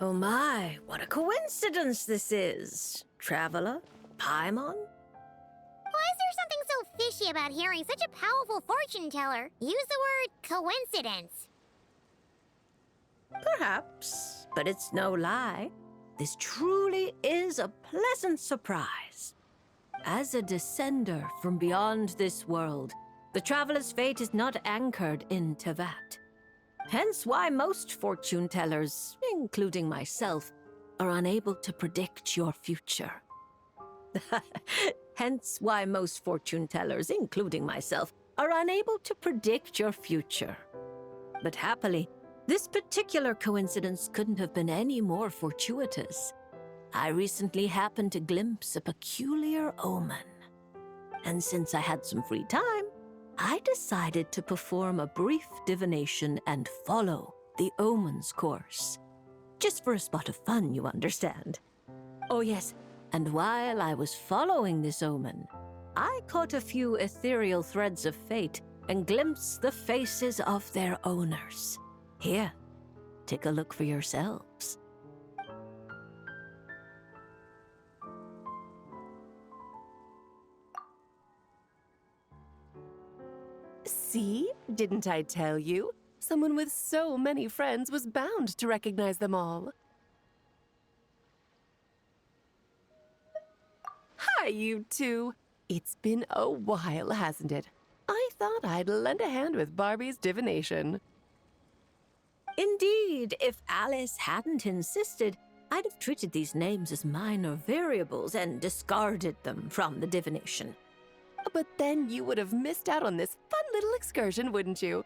Oh my, what a coincidence this is. Traveler? Paimon? Why is there something so fishy about hearing such a powerful fortune teller use the word coincidence? Perhaps, but it's no lie. This truly is a pleasant surprise. As a descender from beyond this world, the traveler's fate is not anchored in Tevat. Hence why most fortune tellers, including myself, are unable to predict your future. Hence why most fortune tellers, including myself, are unable to predict your future. But happily, this particular coincidence couldn't have been any more fortuitous. I recently happened to glimpse a peculiar omen. And since I had some free time, I decided to perform a brief divination and follow the omen's course. Just for a spot of fun, you understand. Oh yes, and while I was following this omen, I caught a few ethereal threads of fate and glimpsed the faces of their owners. Here, take a look for yourselves. See? Didn't I tell you? Someone with so many friends was bound to recognize them all. Hi, you two. It's been a while, hasn't it? I thought I'd lend a hand with Barbie's divination. Indeed, if Alice hadn't insisted, I'd have treated these names as minor variables and discarded them from the divination. But then you would have missed out on this fun little excursion, wouldn't you?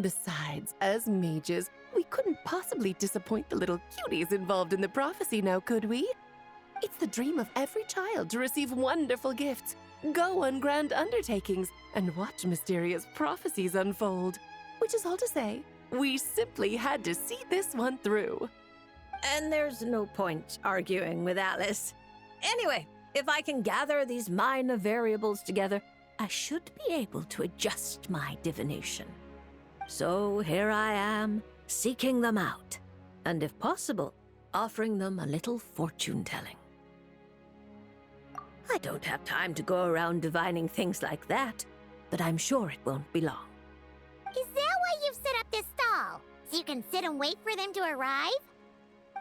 Besides, as mages, we couldn't possibly disappoint the little cuties involved in the prophecy now, could we? It's the dream of every child to receive wonderful gifts, go on grand undertakings, and watch mysterious prophecies unfold. Which is all to say, we simply had to see this one through. And there's no point arguing with Alice. Anyway, if I can gather these minor variables together, I should be able to adjust my divination. So here I am, seeking them out, and if possible, offering them a little fortune-telling. I don't have time to go around divining things like that, but I'm sure it won't be long. Is that why you've set up this stall? So you can sit and wait for them to arrive?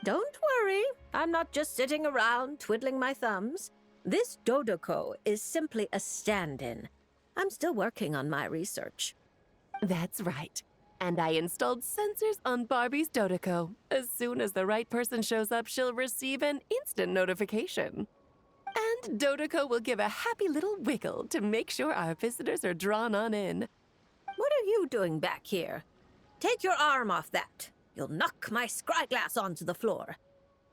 Don't worry, I'm not just sitting around twiddling my thumbs. This Dodoko is simply a stand-in. I'm still working on my research. That's right. And I installed sensors on Barbie's Dodoko. As soon as the right person shows up, she'll receive an instant notification. And Dodoko will give a happy little wiggle to make sure our visitors are drawn on in. What are you doing back here? Take your arm off that. You'll knock my scryglass onto the floor.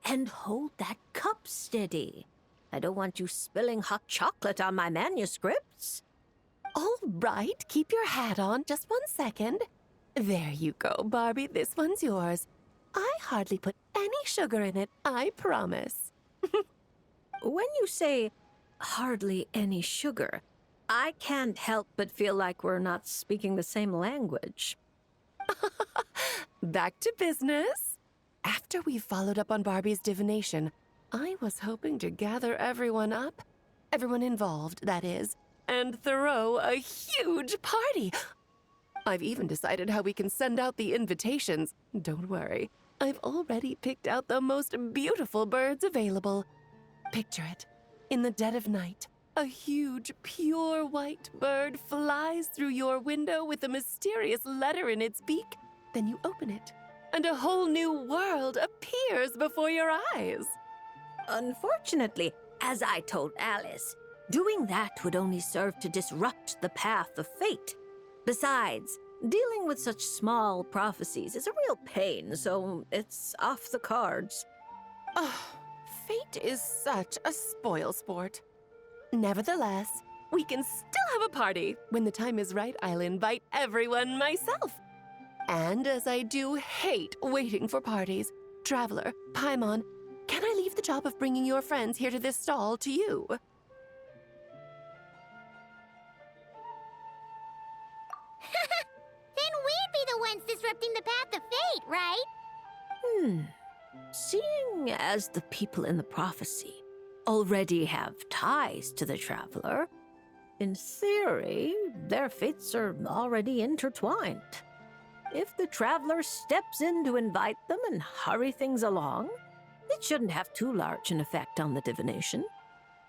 And hold that cup steady. I don't want you spilling hot chocolate on my manuscripts. All right, keep your hat on. Just 1 second. There you go, Barbie. This one's yours. I hardly put any sugar in it, I promise. When you say hardly any sugar, I can't help but feel like we're not speaking the same language. Back to business. After we followed up on Barbie's divination, I was hoping to gather everyone up, everyone involved, that is, and throw a huge party. I've even decided how we can send out the invitations. Don't worry, I've already picked out the most beautiful birds available. Picture it. In the dead of night, a huge, pure white bird flies through your window with a mysterious letter in its beak. Then you open it, and a whole new world appears before your eyes. Unfortunately, as I told Alice, doing that would only serve to disrupt the path of fate. Besides, dealing with such small prophecies is a real pain, so it's off the cards. Oh, fate is such a spoilsport. Nevertheless, we can still have a party. When the time is right, I'll invite everyone myself. And as I do hate waiting for parties, Traveler, Paimon, can I leave the job of bringing your friends here to this stall to you? Then we'd be the ones disrupting the path of fate, right? as the people in the prophecy already have ties to the traveler, in theory, their fates are already intertwined. If the traveler steps in to invite them and hurry things along, it shouldn't have too large an effect on the divination.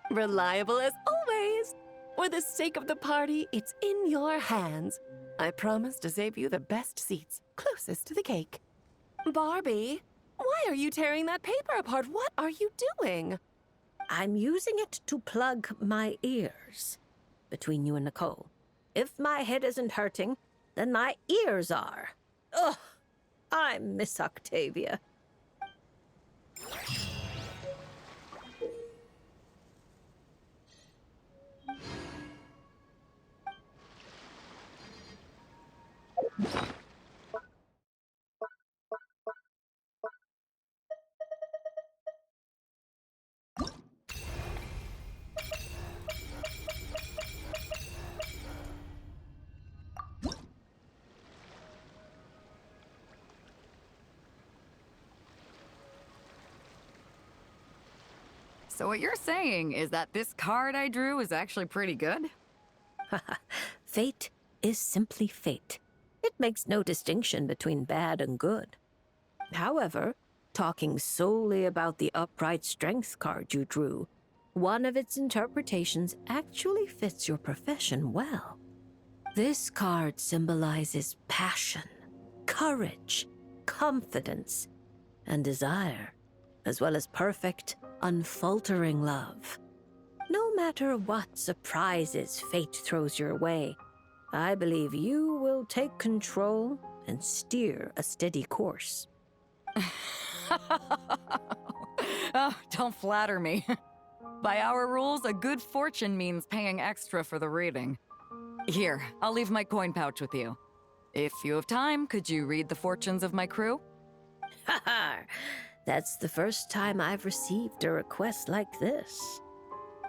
Reliable as always. For the sake of the party, it's in your hands. I promise to save you the best seats, closest to the cake. Barbie, why are you tearing that paper apart? What are you doing? I'm using it to plug my ears. Between you and Nicole, if my head isn't hurting, then my ears are. Ugh, I miss Octavia. So what you're saying is that this card I drew is actually pretty good? Fate is simply fate. It makes no distinction between bad and good. However, talking solely about the upright strength card you drew, one of its interpretations actually fits your profession well. This card symbolizes passion, courage, confidence, and desire, as well as perfect, unfaltering love. No matter what surprises fate throws your way, I believe you will take control and steer a steady course. Oh, don't flatter me. By our rules, a good fortune means paying extra for the reading. Here, I'll leave my coin pouch with you. If you have time, could you read the fortunes of my crew? Haha, that's the first time I've received a request like this.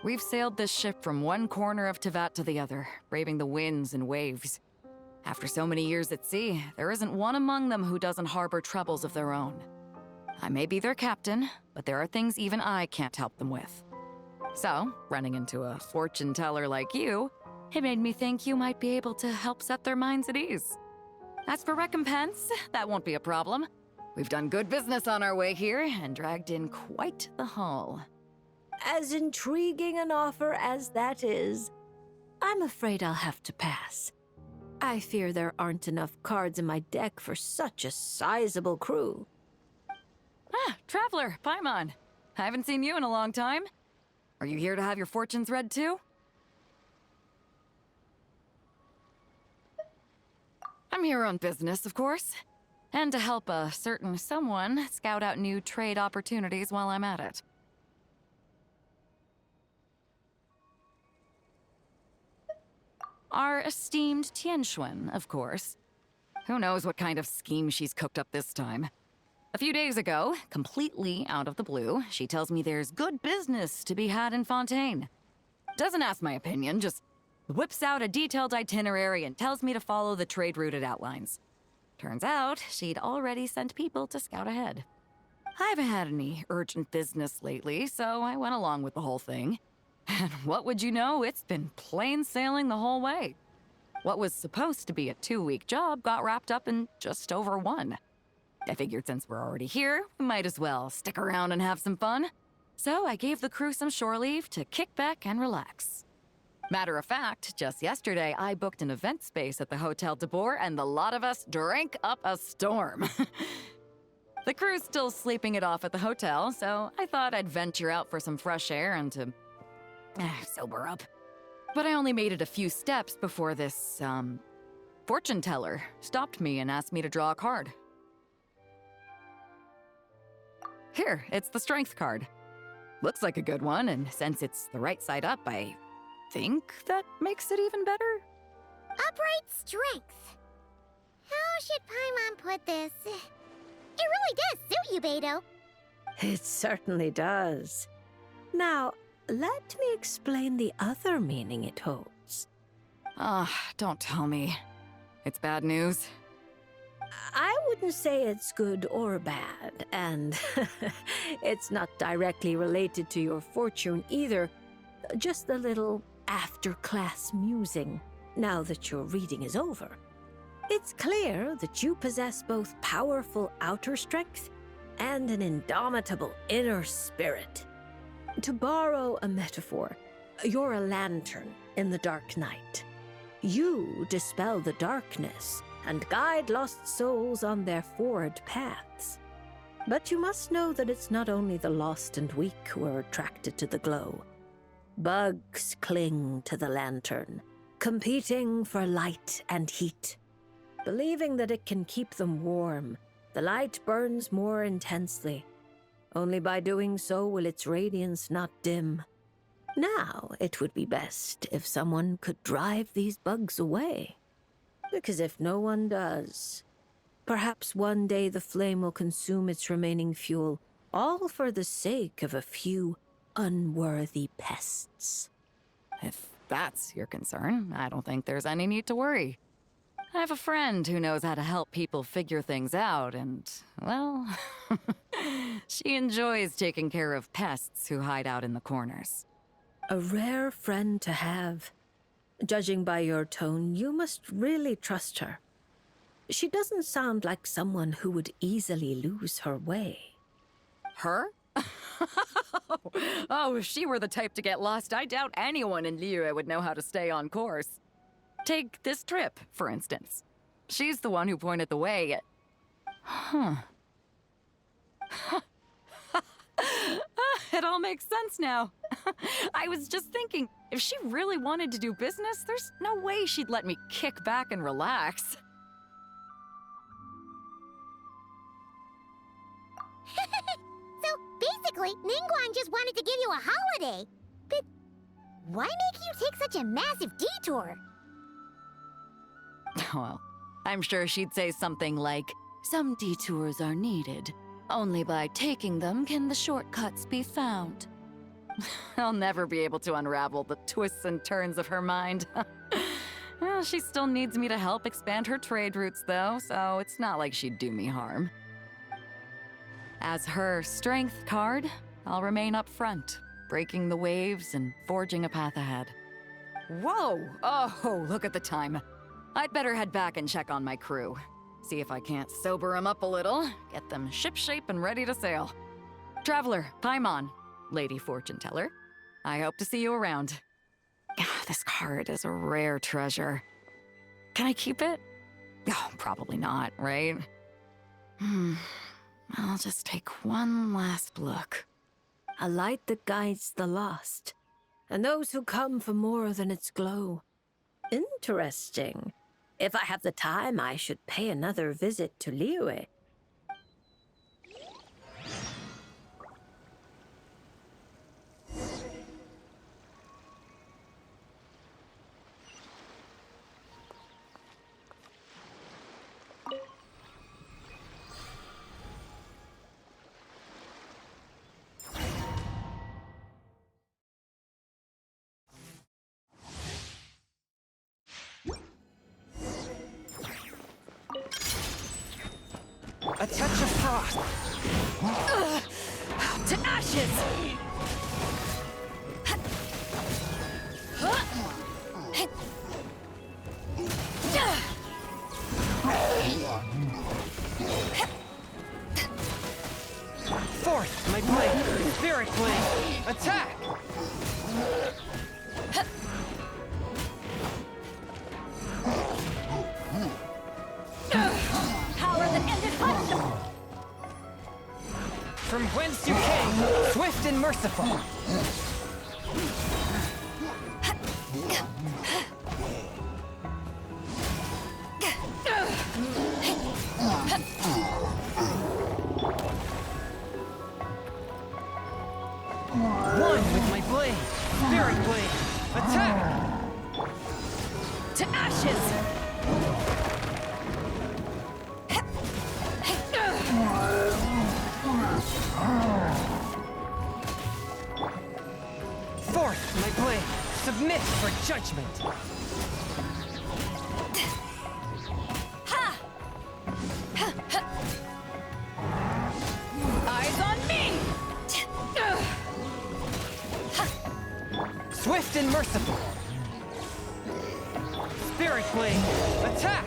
We've sailed this ship from one corner of Tevat to the other, braving the winds and waves. After so many years at sea, there isn't one among them who doesn't harbor troubles of their own. I may be their captain, but there are things even I can't help them with. So, running into a fortune teller like you, it made me think you might be able to help set their minds at ease. As for recompense, that won't be a problem. We've done good business on our way here and dragged in quite the haul. As intriguing an offer as that is, I'm afraid I'll have to pass. I fear there aren't enough cards in my deck for such a sizable crew. Ah, Traveler, Paimon. I haven't seen you in a long time. Are you here to have your fortunes read too? I'm here on business, of course. And to help a certain someone scout out new trade opportunities while I'm at it. Our esteemed Tianxuan, of course. Who knows what kind of scheme she's cooked up this time. A few days ago, completely out of the blue, she tells me there's good business to be had in Fontaine. Doesn't ask my opinion, just whips out a detailed itinerary and tells me to follow the trade route it outlines. Turns out, she'd already sent people to scout ahead. I haven't had any urgent business lately, so I went along with the whole thing. And what would you know, it's been plain sailing the whole way. What was supposed to be a 2-week job got wrapped up in just over 1. I figured since we're already here, we might as well stick around and have some fun. So I gave the crew some shore leave to kick back and relax. Matter of fact, just yesterday I booked an event space at the Hotel de Boer and the lot of us drank up a storm. The crew's still sleeping it off at the hotel, so I thought I'd venture out for some fresh air and to sober up. But I only made it a few steps before this, fortune teller stopped me and asked me to draw a card. Here, it's the strength card. Looks like a good one, and since it's the right side up, I think that makes it even better. Upright strength. How should Paimon put this? It really does suit you, Beidou. It certainly does. Now, let me explain the other meaning it holds. Ah, don't tell me. It's bad news. I wouldn't say it's good or bad, and it's not directly related to your fortune either. Just a little after-class musing, now that your reading is over. It's clear that you possess both powerful outer strength and an indomitable inner spirit. To borrow a metaphor, you're a lantern in the dark night. You dispel the darkness and guide lost souls on their forward paths. But you must know that it's not only the lost and weak who are attracted to the glow. Bugs cling to the lantern, competing for light and heat. Believing that it can keep them warm, the light burns more intensely. Only by doing so will its radiance not dim. Now, it would be best if someone could drive these bugs away. Because if no one does, perhaps one day the flame will consume its remaining fuel, all for the sake of a few unworthy pests. If that's your concern, I don't think there's any need to worry. I have a friend who knows how to help people figure things out, and, well, she enjoys taking care of pests who hide out in the corners. A rare friend to have. Judging by your tone, you must really trust her. She doesn't sound like someone who would easily lose her way. Her? Oh, if she were the type to get lost, I doubt anyone in Liyue would know how to stay on course. Take this trip, for instance. She's the one who pointed the way. It all makes sense now. I was just thinking, if she really wanted to do business, there's no way she'd let me kick back and relax. So basically, Ningguang just wanted to give you a holiday. But why make you take such a massive detour? Well, I'm sure she'd say something like, "Some detours are needed. Only by taking them can the shortcuts be found." I'll never be able to unravel the twists and turns of her mind. Well, she still needs me to help expand her trade routes, though, so it's not like she'd do me harm. As her strength card, I'll remain up front, breaking the waves and forging a path ahead. Whoa! Oh, look at the time. I'd better head back and check on my crew. See if I can't sober them up a little, get them shipshape and ready to sail. Traveler, Paimon, Lady Fortune Teller, I hope to see you around. This card is a rare treasure. Can I keep it? Oh, probably not, right? I'll just take one last look. A light that guides the lost, and those who come for more than its glow. Interesting. If I have the time, I should pay another visit to Liyue. A touch of frost. To ashes! Forth, my blade. Spirit blade. Attack! Power that ended hunt! From whence you came, swift and merciful. One with my blade. Spirit blade. Attack! To ashes! Forth, my blade. Submit for judgment. Ha! Swift and merciful. Spirit Blade, attack!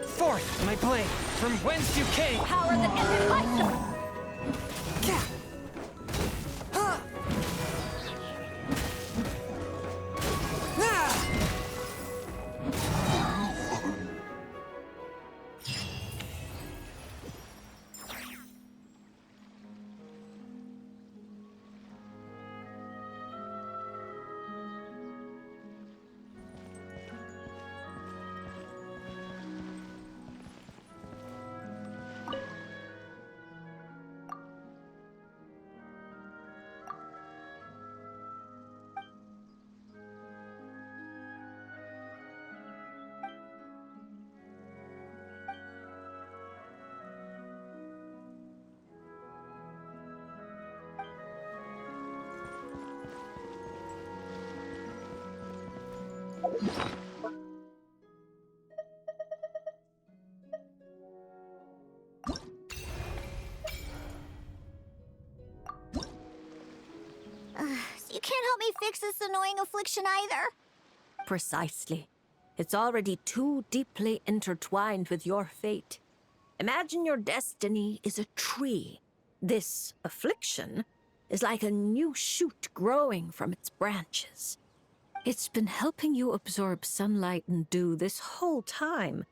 Forth, my blade, from whence you came! Power that ended life! So you can't help me fix this annoying affliction either? Precisely. It's already too deeply intertwined with your fate. Imagine your destiny is a tree. This affliction is like a new shoot growing from its branches. It's been helping you absorb sunlight and dew this whole time.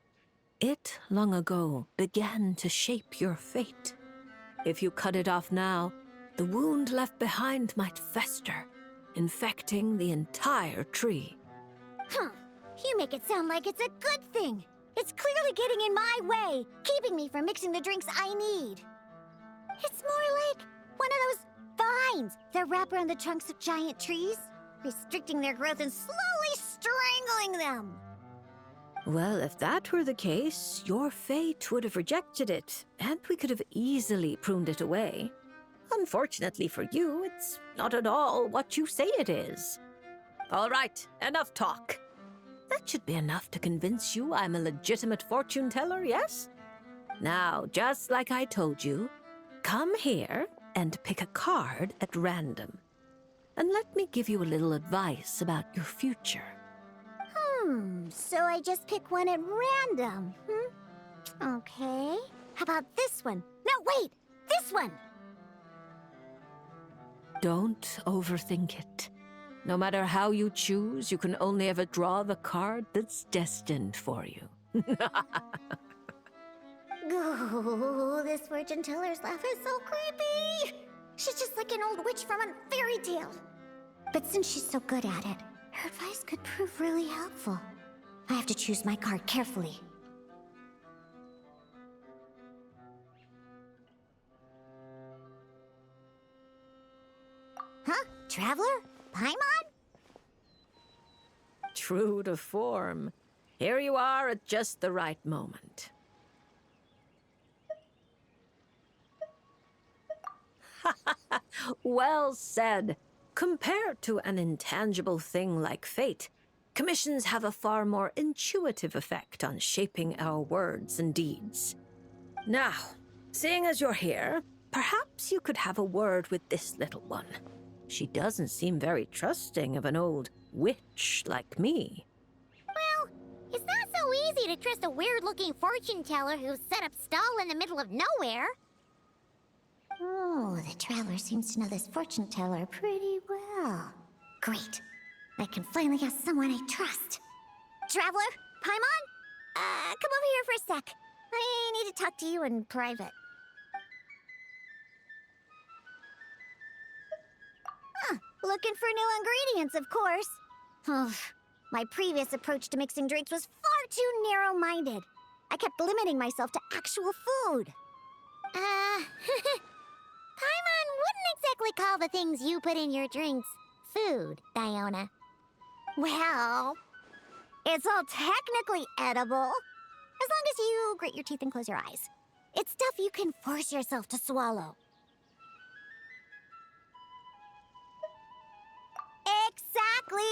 It, long ago, began to shape your fate. If you cut it off now, the wound left behind might fester, infecting the entire tree. Huh. You make it sound like it's a good thing. It's clearly getting in my way, keeping me from mixing the drinks I need. It's more like one of those vines that wrap around the trunks of giant trees, restricting their growth and slowly strangling them. Well, if that were the case, your fate would have rejected it, and we could have easily pruned it away. Unfortunately for you, it's not at all what you say it is. All right, enough talk. That should be enough to convince you I'm a legitimate fortune teller, yes? Now, just like I told you, come here and pick a card at random. And let me give you a little advice about your future. So I just pick one at random, Okay. How about this one? No, wait! This one! Don't overthink it. No matter how you choose, you can only ever draw the card that's destined for you. Ooh, this fortune teller's laugh is so creepy! She's just like an old witch from a fairy tale. But since she's so good at it, her advice could prove really helpful. I have to choose my card carefully. Huh? Traveler? Paimon? True to form. Here you are at just the right moment. Well said. Compared to an intangible thing like fate, commissions have a far more intuitive effect on shaping our words and deeds. Now, seeing as you're here, perhaps you could have a word with this little one. She doesn't seem very trusting of an old witch like me. Well, it's not so easy to trust a weird-looking fortune teller who's set up stall in the middle of nowhere. Oh, the traveler seems to know this fortune teller pretty well. Great. I can finally have someone I trust. Traveler? Paimon? Come over here for a sec. I need to talk to you in private. Looking for new ingredients, of course. My previous approach to mixing drinks was far too narrow-minded. I kept limiting myself to actual food. Paimon wouldn't exactly call the things you put in your drinks food, Diona. Well, it's all technically edible, as long as you grit your teeth and close your eyes. It's stuff you can force yourself to swallow. Exactly!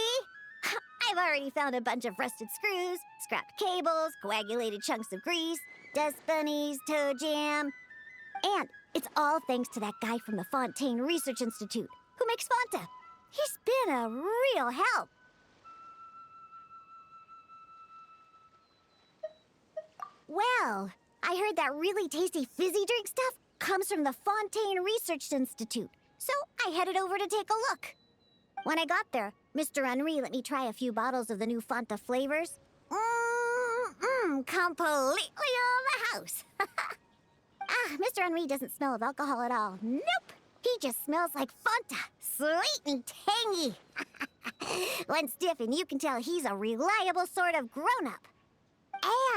I've already found a bunch of rusted screws, scrapped cables, coagulated chunks of grease, dust bunnies, toe jam. And it's all thanks to that guy from the Fontaine Research Institute who makes Fanta. He's been a real help. Well, I heard that really tasty fizzy drink stuff comes from the Fontaine Research Institute, so I headed over to take a look. When I got there, Mr. Henri let me try a few bottles of the new Fanta flavors. Completely on the house. Mr. Henri doesn't smell of alcohol at all. Nope. He just smells like Fanta. Sweet and tangy. One stiff and you can tell he's a reliable sort of grown-up.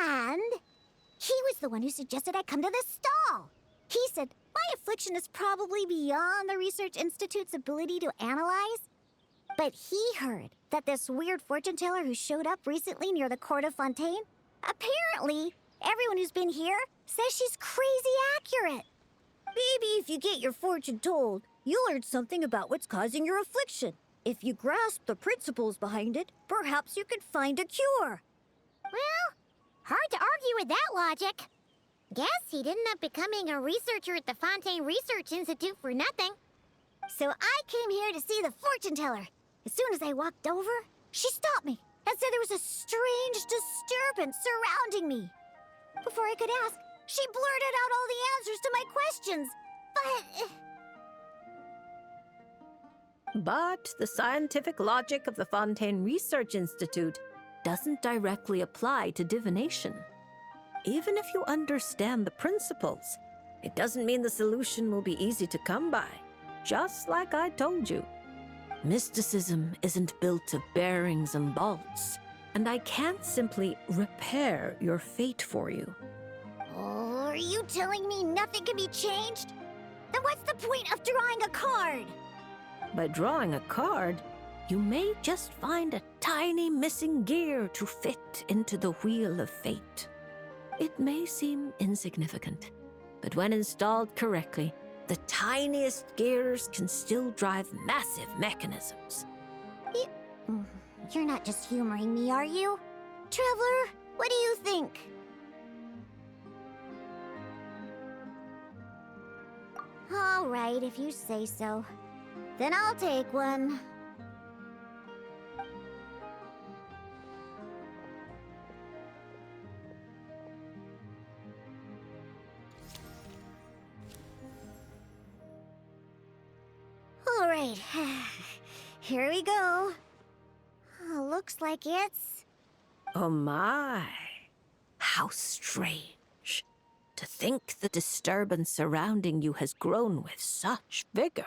And he was the one who suggested I come to this stall. He said my affliction is probably beyond the Research Institute's ability to analyze. But he heard that this weird fortune teller who showed up recently near the court of Fontaine, apparently everyone who's been here says she's crazy accurate. Maybe if you get your fortune told, you'll learn something about what's causing your affliction. If you grasp the principles behind it, perhaps you could find a cure. Well, hard to argue with that logic. Guess he didn't end up becoming a researcher at the Fontaine Research Institute for nothing. So I came here to see the fortune teller. As soon as I walked over, she stopped me and said there was a strange disturbance surrounding me. Before I could ask, she blurted out all the answers to my questions. But the scientific logic of the Fontaine Research Institute doesn't directly apply to divination. Even if you understand the principles, it doesn't mean the solution will be easy to come by. Just like I told you. Mysticism isn't built of bearings and bolts, and I can't simply repair your fate for you. Oh, are you telling me nothing can be changed? Then what's the point of drawing a card? By drawing a card, you may just find a tiny missing gear to fit into the wheel of fate. It may seem insignificant, but when installed correctly, the tiniest gears can still drive massive mechanisms. You're not just humoring me, are you? Traveler, what do you think? All right, if you say so. Then I'll take one. All right, here we go. Looks like it's... Oh my, how strange. To think the disturbance surrounding you has grown with such vigor.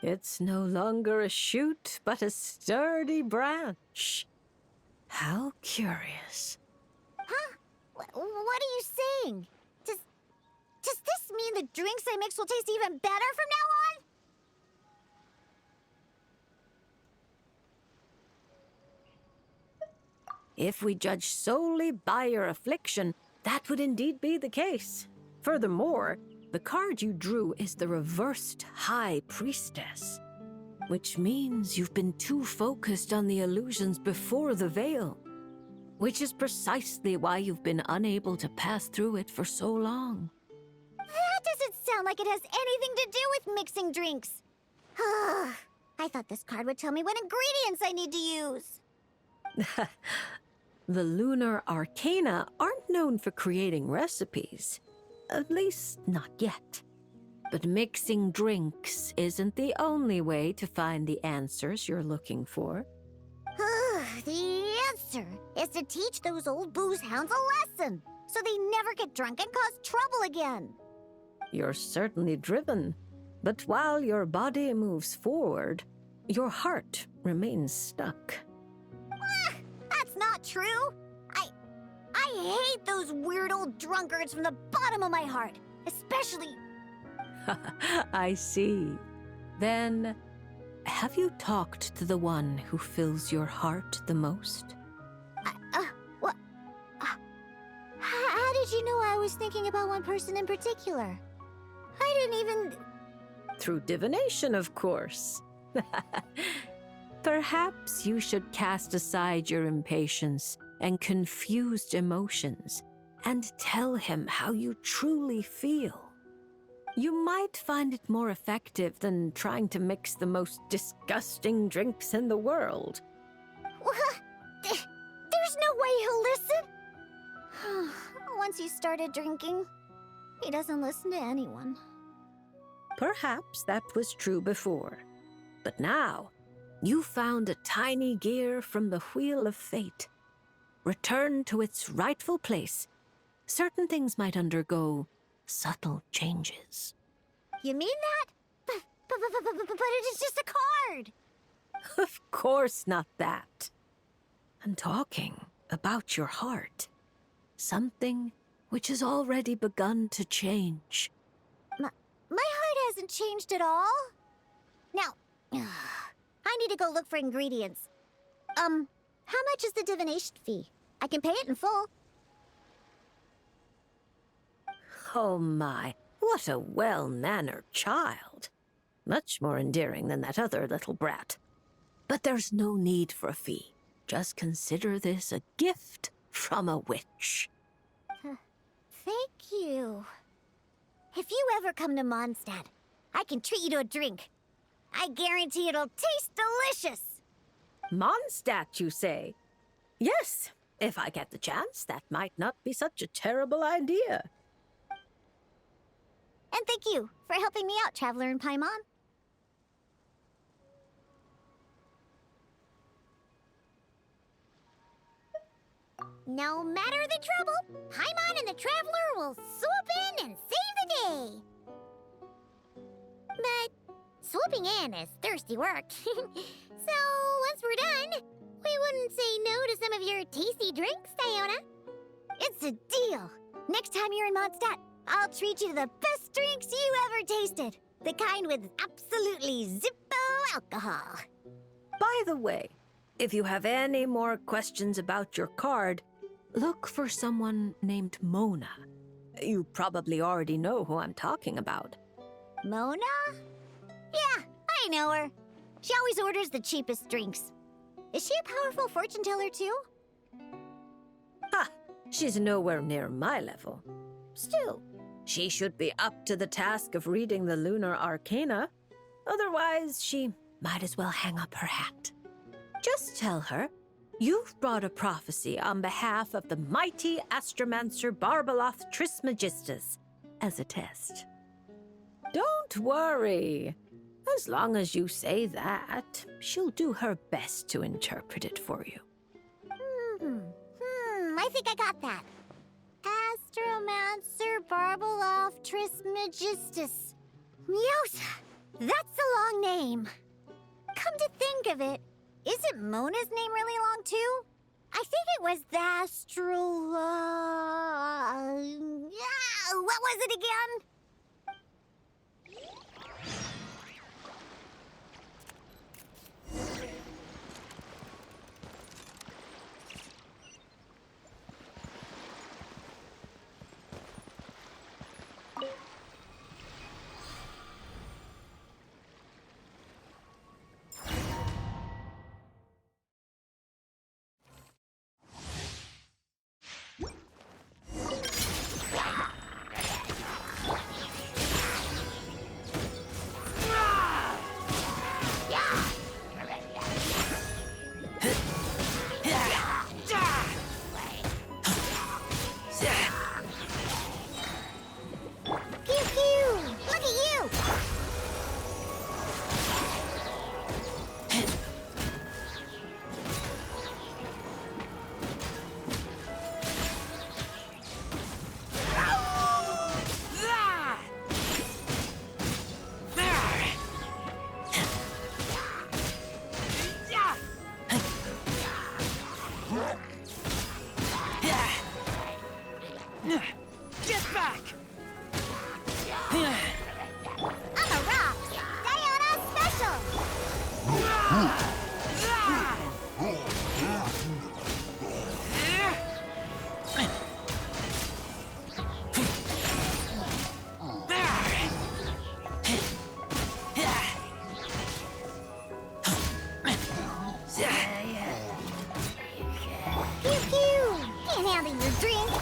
It's no longer a shoot, but a sturdy branch. How curious. Huh? What are you saying? Does this mean the drinks I mix will taste even better from now on? If we judge solely by your affliction, that would indeed be the case. Furthermore, the card you drew is the reversed High Priestess, which means you've been too focused on the illusions before the veil, which is precisely why you've been unable to pass through it for so long. That doesn't sound like it has anything to do with mixing drinks. I thought this card would tell me what ingredients I need to use. The lunar arcana aren't known for creating recipes. At least, not yet. But mixing drinks isn't the only way to find the answers you're looking for. The answer is to teach those old booze hounds a lesson, so they never get drunk and cause trouble again. You're certainly driven, but while your body moves forward, your heart remains stuck. That's not true. I hate those weird old drunkards from the bottom of my heart, especially... I see. Then, have you talked to the one who fills your heart the most? What? How did you know I was thinking about one person in particular? I didn't even... Through divination, of course. Perhaps you should cast aside your impatience and confused emotions and tell him how you truly feel. You might find it more effective than trying to mix the most disgusting drinks in the world. There's no way he'll listen. Once he started drinking, he doesn't listen to anyone. Perhaps that was true before, but now you found a tiny gear from the Wheel of Fate. Return to its rightful place. Certain things might undergo subtle changes. You mean that? But it is just a card. Of course not that. I'm talking about your heart. Something which has already begun to change. My heart hasn't changed at all. Now, I need to go look for ingredients. How much is the divination fee? I can pay it in full. Oh my, what a well-mannered child. Much more endearing than that other little brat. But there's no need for a fee. Just consider this a gift from a witch. Thank you. If you ever come to Mondstadt, I can treat you to a drink. I guarantee it'll taste delicious. Mondstadt, you say? Yes, if I get the chance, that might not be such a terrible idea. And thank you for helping me out, Traveler in Paimon. No matter the trouble, Paimon and the Traveler will swoop in and save the day. But swooping in is thirsty work. So once we're done, we wouldn't say no to some of your tasty drinks, Diona. It's a deal. Next time you're in Mondstadt, I'll treat you to the best drinks you ever tasted. The kind with absolutely zippo alcohol. By the way, if you have any more questions about your card, look for someone named Mona. You probably already know who I'm talking about. Mona? Yeah, I know her. She always orders the cheapest drinks. Is she a powerful fortune teller too? Ha! She's nowhere near my level. Still, she should be up to the task of reading the lunar arcana. Otherwise, she might as well hang up her hat. Just tell her you've brought a prophecy on behalf of the mighty astromancer Barbeloth Trismegistus as a test. Don't worry. As long as you say that, she'll do her best to interpret it for you. I think I got that. Astromancer Barbeloth Trismegistus. Yosa! That's a long name. Come to think of it, isn't Mona's name really long too? I think it was the what was it again? manhandling your drink.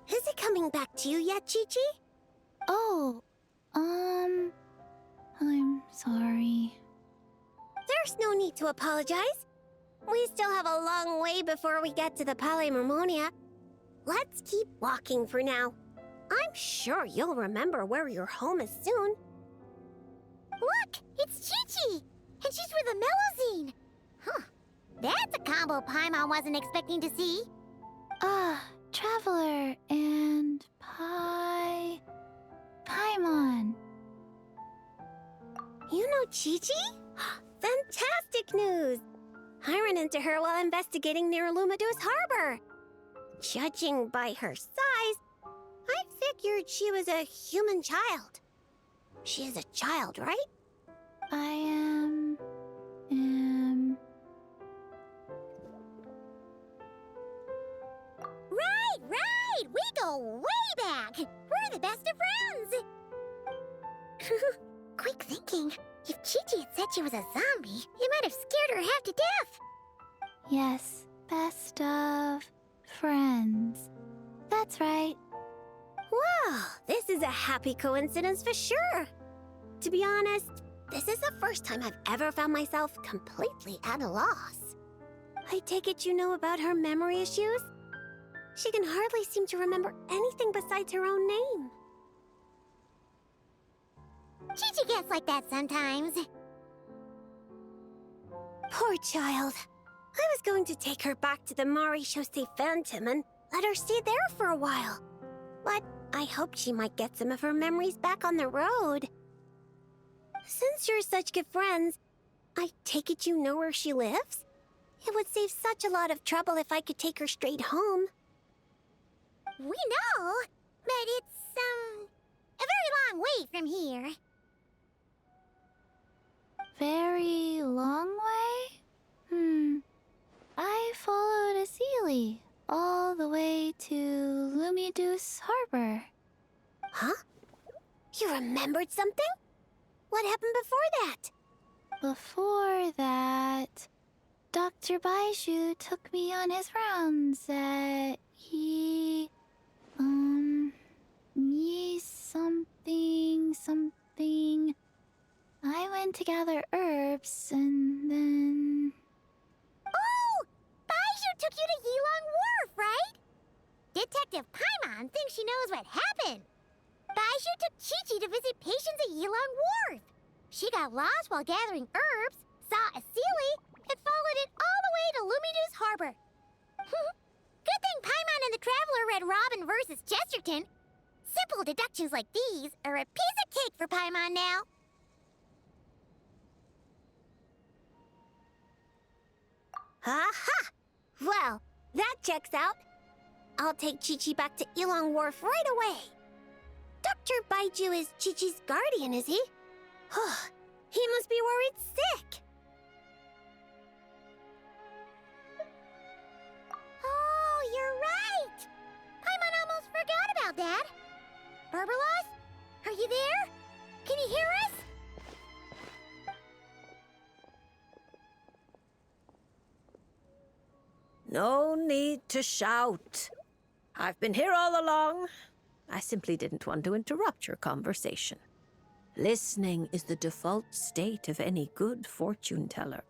Is it coming back to you yet, Qiqi? Oh, I'm sorry. There's no need to apologize. We still have a long way before we get to the Palais Mermonia. Let's keep walking for now. I'm sure you'll remember where your home is soon. Look, it's Qiqi, and she's with the Melozine. Huh, that's a combo Paimon wasn't expecting to see. Traveler and Paimon. You know Qiqi? Fantastic news! I ran into her while investigating near Lumidu's harbor. Judging by her size, I figured she was a human child. She is a child, right? I am... Right! We go way back! We're the best of friends! Quick thinking. If Qiqi had said she was a zombie, it might have scared her half to death. Yes, best of friends. That's right. Wow, this is a happy coincidence for sure. To be honest, this is the first time I've ever found myself completely at a loss. I take it you know about her memory issues? She can hardly seem to remember anything besides her own name. Qiqi gets like that sometimes. Poor child. I was going to take her back to the Maréchaussée Phantom and let her stay there for a while. But I hoped she might get some of her memories back on the road. Since you're such good friends, I take it you know where she lives? It would save such a lot of trouble if I could take her straight home. We know, but it's, a very long way from here. Very long way? I followed a Sealy all the way to Lumidu's harbor. Huh? You remembered something? What happened before that? Before that, Dr. Beidou took me on his rounds at something. I went to gather herbs and then... Oh! Beidou took you to Yilong Wharf, right? Detective Paimon thinks she knows what happened. Beidou took Qiqi to visit patients at Yilong Wharf. She got lost while gathering herbs, saw a Sealy, and followed it all the way to Lumidu's harbor. Good thing Paimon and the Traveler read Robin versus Chesterton. Simple deductions like these are a piece of cake for Paimon now. Aha! Well, that checks out. I'll take Qiqi back to Yilong Wharf right away. Dr. Beidou is Qiqi's guardian, is he? He must be worried sick. Oh, you're right! Paimon almost forgot about that. Berbelos? Are you there? Can you hear us? No need to shout. I've been here all along. I simply didn't want to interrupt your conversation. Listening is the default state of any good fortune teller.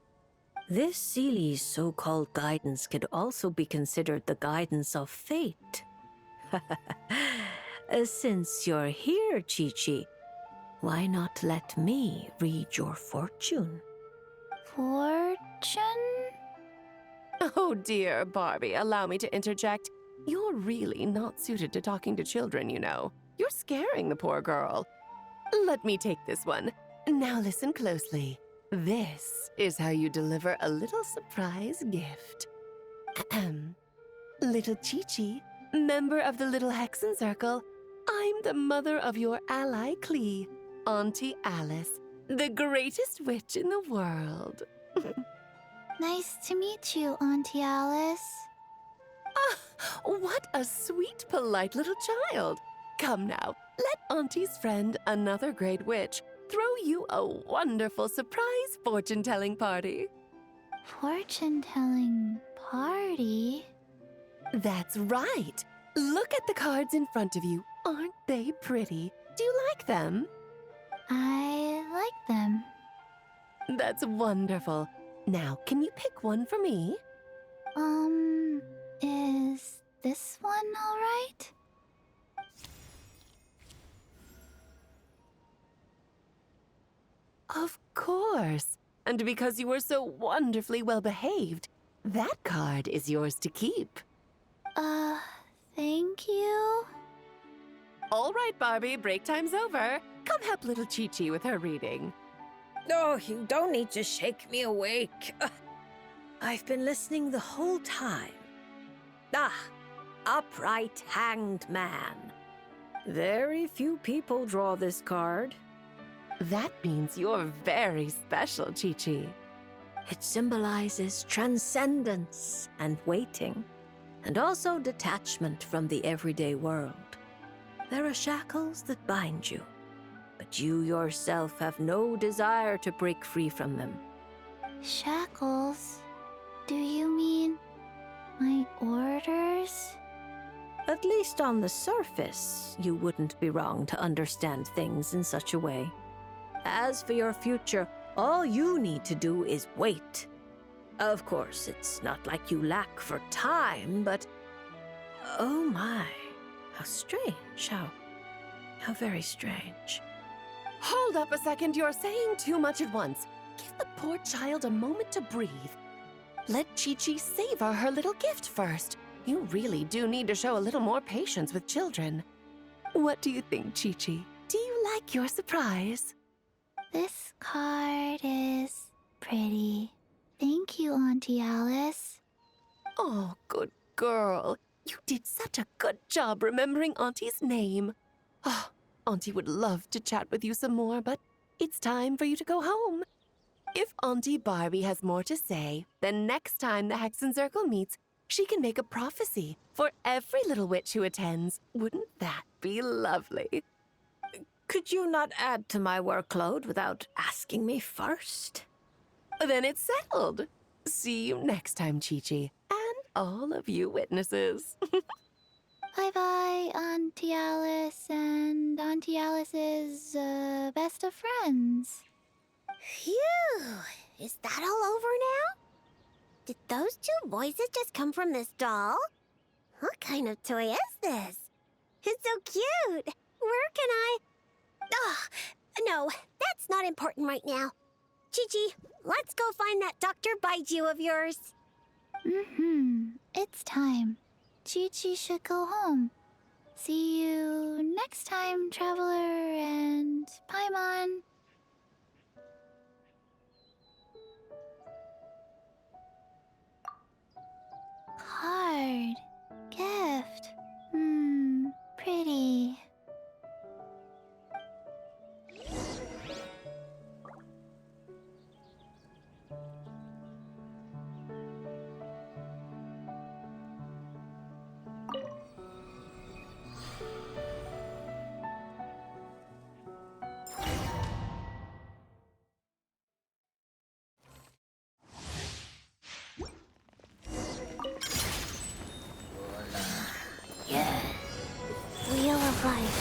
This Sealy's so-called guidance could also be considered the guidance of fate. Since you're here, Qiqi, why not let me read your fortune? Fortune? Oh dear, Barbie, allow me to interject. You're really not suited to talking to children, you know. You're scaring the poor girl. Let me take this one. Now listen closely. This is how you deliver a little surprise gift. Ahem. Little Qiqi, member of the Little Hexen Circle, I'm the mother of your ally Qiqi, Auntie Alice, the greatest witch in the world. Nice to meet you, Auntie Alice. What a sweet, polite little child. Come now, let Auntie's friend, another great witch, throw you a wonderful surprise fortune-telling party. Fortune-telling party? That's right. Look at the cards in front of you. Aren't they pretty? Do you like them? I like them. That's wonderful. Now, can you pick one for me? Is this one all right? Of course. And because you were so wonderfully well behaved, that card is yours to keep. Thank you. All right, Barbie, break time's over. Come help little Qiqi with her reading. Oh, you don't need to shake me awake. I've been listening the whole time. Upright hanged man. Very few people draw this card. That means you're very special, Qiqi. It symbolizes transcendence and waiting, and also detachment from the everyday world. There are shackles that bind you, but you yourself have no desire to break free from them. Shackles? Do you mean my orders? At least on the surface, you wouldn't be wrong to understand things in such a way. As for your future, all you need to do is wait. Of course, it's not like you lack for time, but... Oh my, how strange, how very strange. Hold up a second, you're saying too much at once. Give the poor child a moment to breathe. Let Qiqi savor her little gift first. You really do need to show a little more patience with children. What do you think, Qiqi? Do you like your surprise? This card is pretty. Thank you, Auntie Alice. Oh, good girl. You did such a good job remembering Auntie's name. Oh, Auntie would love to chat with you some more, but it's time for you to go home. If Auntie Barbie has more to say, then next time the Hexen Circle meets, she can make a prophecy for every little witch who attends. Wouldn't that be lovely? Could you not add to my workload without asking me first? Then it's settled. See you next time, Qiqi, and all of you witnesses. Bye-bye, Auntie Alice and Auntie Alice's best of friends. Phew! Is that all over now? Did those two voices just come from this doll? What kind of toy is this? It's so cute! Where can I... no, that's not important right now. Qiqi, let's go find that Dr. Beidou of yours. It's time. Qiqi should go home. See you next time, Traveler and Paimon. Card. Gift. Pretty. Wheel of Life.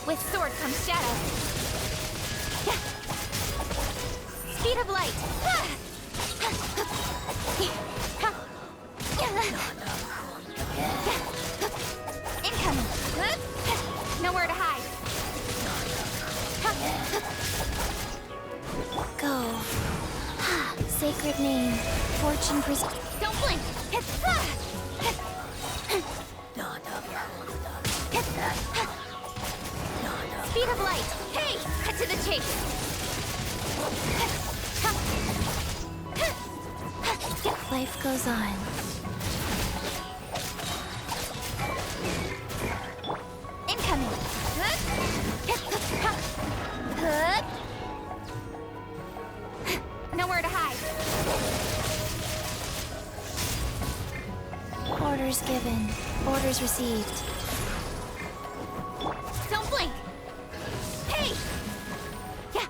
With sword comes shadow. Speed of light. Incoming. sacred name, fortune Don't blink! Speed of light! Hey! Cut to the chase! Life goes on. Incoming! Nowhere to hide. Orders given. Orders received. Don't blink! Hey! Yeah!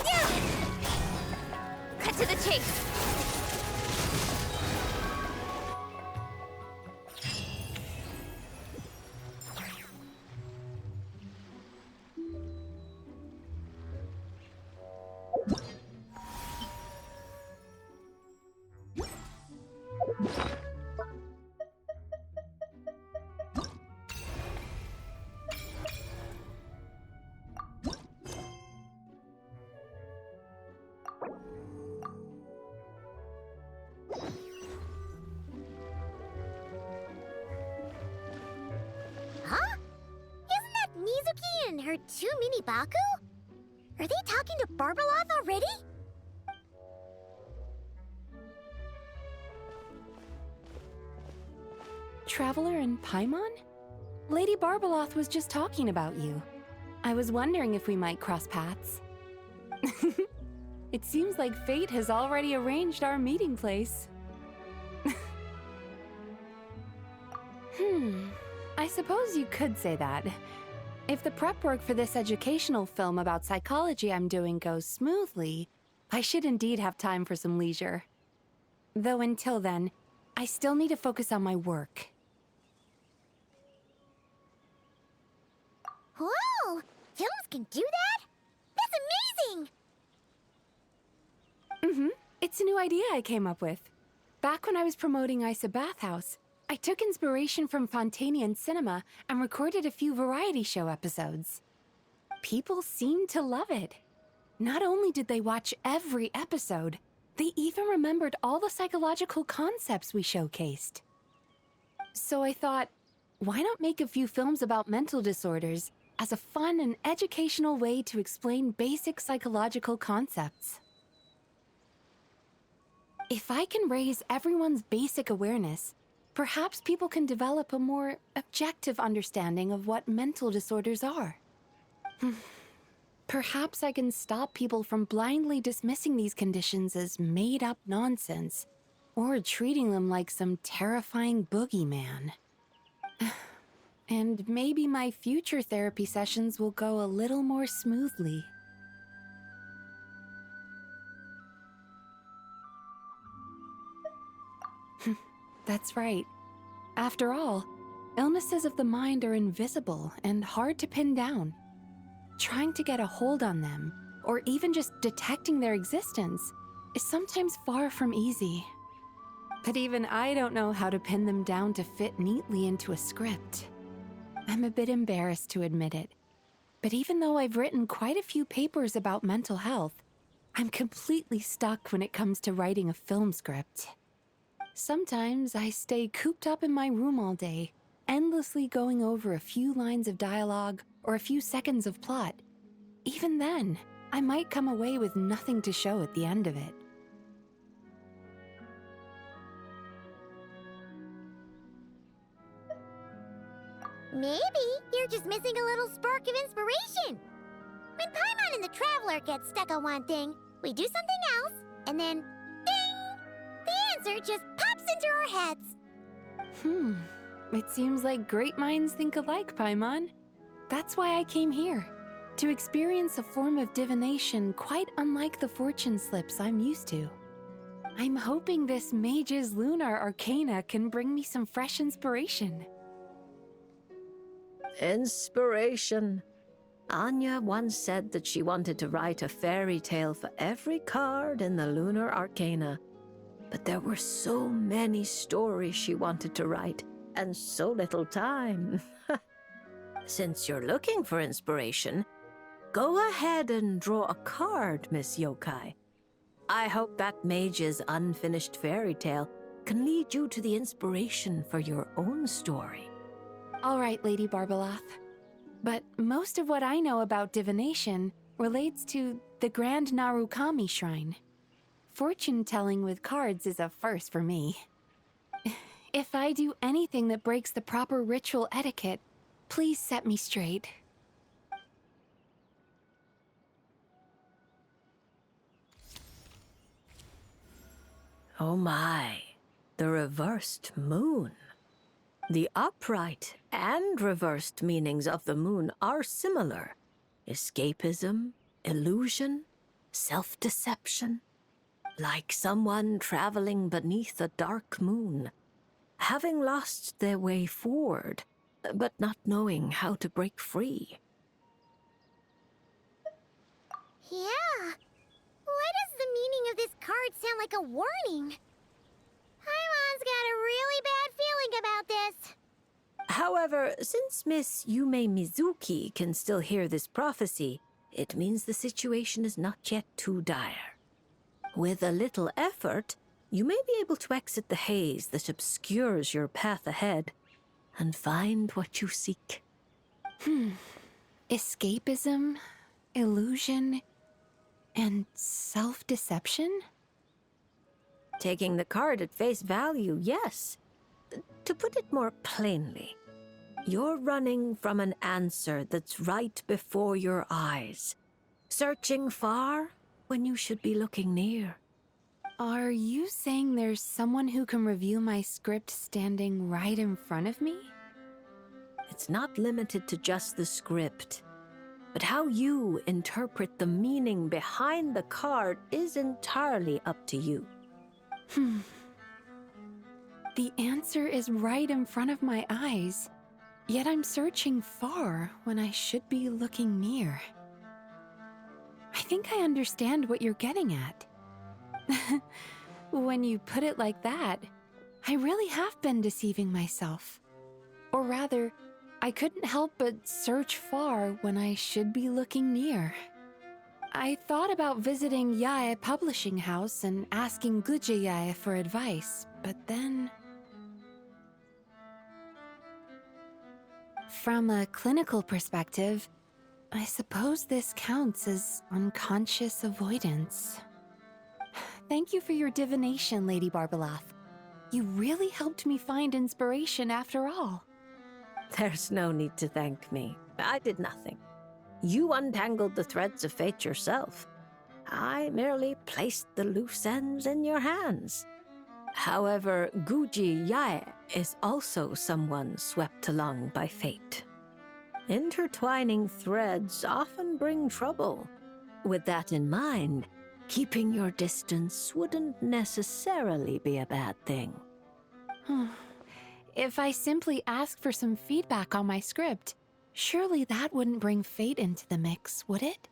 Yeah! Cut to the chase! Huh? Isn't that Mizuki and her two mini Baku? Are they talking to Barbeloth already? Traveler and Paimon? Lady Barbeloth was just talking about you. I was wondering if we might cross paths. It seems like fate has already arranged our meeting place. I suppose you could say that. If the prep work for this educational film about psychology I'm doing goes smoothly, I should indeed have time for some leisure. Though until then, I still need to focus on my work. Whoa! Films can do that? That's amazing! It's a new idea I came up with. Back when I was promoting Isa Bathhouse, I took inspiration from Fontanian cinema and recorded a few variety show episodes. People seemed to love it. Not only did they watch every episode, they even remembered all the psychological concepts we showcased. So I thought, why not make a few films about mental disorders as a fun and educational way to explain basic psychological concepts? If I can raise everyone's basic awareness, perhaps people can develop a more objective understanding of what mental disorders are. Perhaps I can stop people from blindly dismissing these conditions as made-up nonsense, or treating them like some terrifying boogeyman. And maybe my future therapy sessions will go a little more smoothly. That's right. After all, illnesses of the mind are invisible and hard to pin down. Trying to get a hold on them, or even just detecting their existence, is sometimes far from easy. But even I don't know how to pin them down to fit neatly into a script. I'm a bit embarrassed to admit it, but even though I've written quite a few papers about mental health, I'm completely stuck when it comes to writing a film script. Sometimes I stay cooped up in my room all day, endlessly going over a few lines of dialogue or a few seconds of plot. Even then, I might come away with nothing to show at the end of it. Maybe you're just missing a little spark of inspiration. When Paimon and the Traveler get stuck on one thing, we do something else, and then, ding! The answer just pops into our heads. It seems like great minds think alike, Paimon. That's why I came here, to experience a form of divination quite unlike the fortune slips I'm used to. I'm hoping this mage's lunar arcana can bring me some fresh inspiration. Inspiration. Anya once said that she wanted to write a fairy tale for every card in the Lunar Arcana. But there were so many stories she wanted to write, and so little time. Since you're looking for inspiration, Go ahead and draw a card, Miss Yokai. I hope that mage's unfinished fairy tale can lead you to the inspiration for your own story. All right, Lady Barbaloth. But most of what I know about divination relates to the Grand Narukami Shrine. Fortune-telling with cards is a first for me. If I do anything that breaks the proper ritual etiquette, please set me straight. Oh my, the reversed moon. The upright and reversed meanings of the moon are similar. Escapism, illusion, self-deception. Like someone traveling beneath a dark moon, having lost their way forward, but not knowing how to break free. Yeah. Why does the meaning of this card sound like a warning? Paimon's got a really bad feeling about this. However, since Miss Yumemizuki can still hear this prophecy, it means the situation is not yet too dire. With a little effort, you may be able to exit the haze that obscures your path ahead and find what you seek. Escapism, illusion, and self-deception? Taking the card at face value, yes. To put it more plainly, you're running from an answer that's right before your eyes, searching far when you should be looking near. Are you saying there's someone who can review my script standing right in front of me? It's not limited to just the script, but how you interpret the meaning behind the card is entirely up to you. The answer is right in front of my eyes, yet I'm searching far when I should be looking near. I think I understand what you're getting at. When you put it like that, I really have been deceiving myself. Or rather, I couldn't help but search far when I should be looking near. I thought about visiting Yae Publishing House and asking Guja Yae for advice, but then... From a clinical perspective, I suppose this counts as unconscious avoidance. Thank you for your divination, Lady Barbaloth. You really helped me find inspiration after all. There's no need to thank me. I did nothing. You untangled the threads of fate yourself. I merely placed the loose ends in your hands. However, Guji Yae is also someone swept along by fate. Intertwining threads often bring trouble. With that in mind, keeping your distance wouldn't necessarily be a bad thing. If I simply ask for some feedback on my script, surely that wouldn't bring fate into the mix, would it?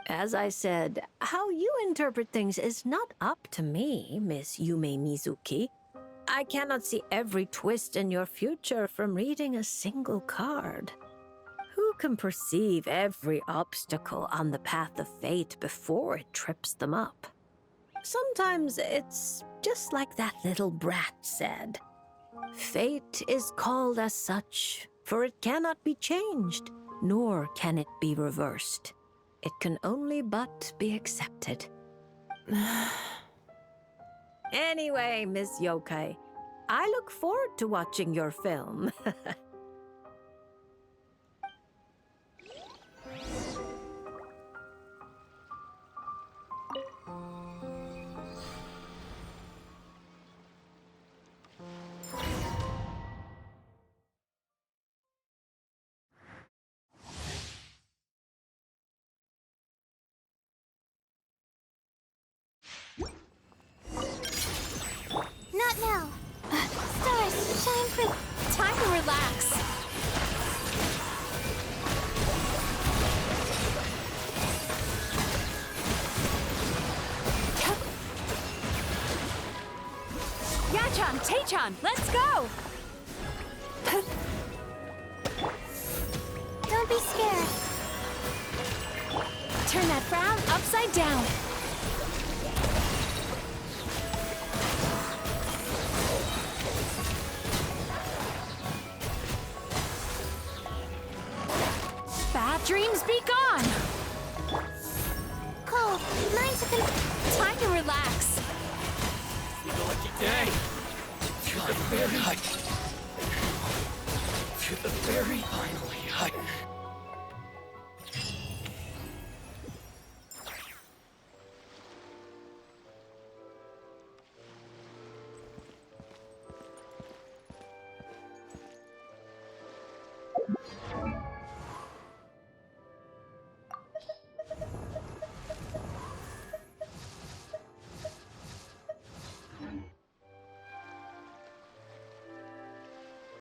As I said, how you interpret things is not up to me, Miss Yumemizuki. I cannot see every twist in your future from reading a single card. Who can perceive every obstacle on the path of fate before it trips them up? Sometimes it's just like that little brat said. Fate is called as such, for it cannot be changed, nor can it be reversed. It can only but be accepted. Anyway, Miss Yokai, I look forward to watching your film. Not now. Stars, shine through. Time to relax. Yachan, Taechan, let's go! Don't be scared. Turn that frown upside down. Bad dreams be gone. Cole, mine's Time to relax. Feel a lucky day. To the very finally.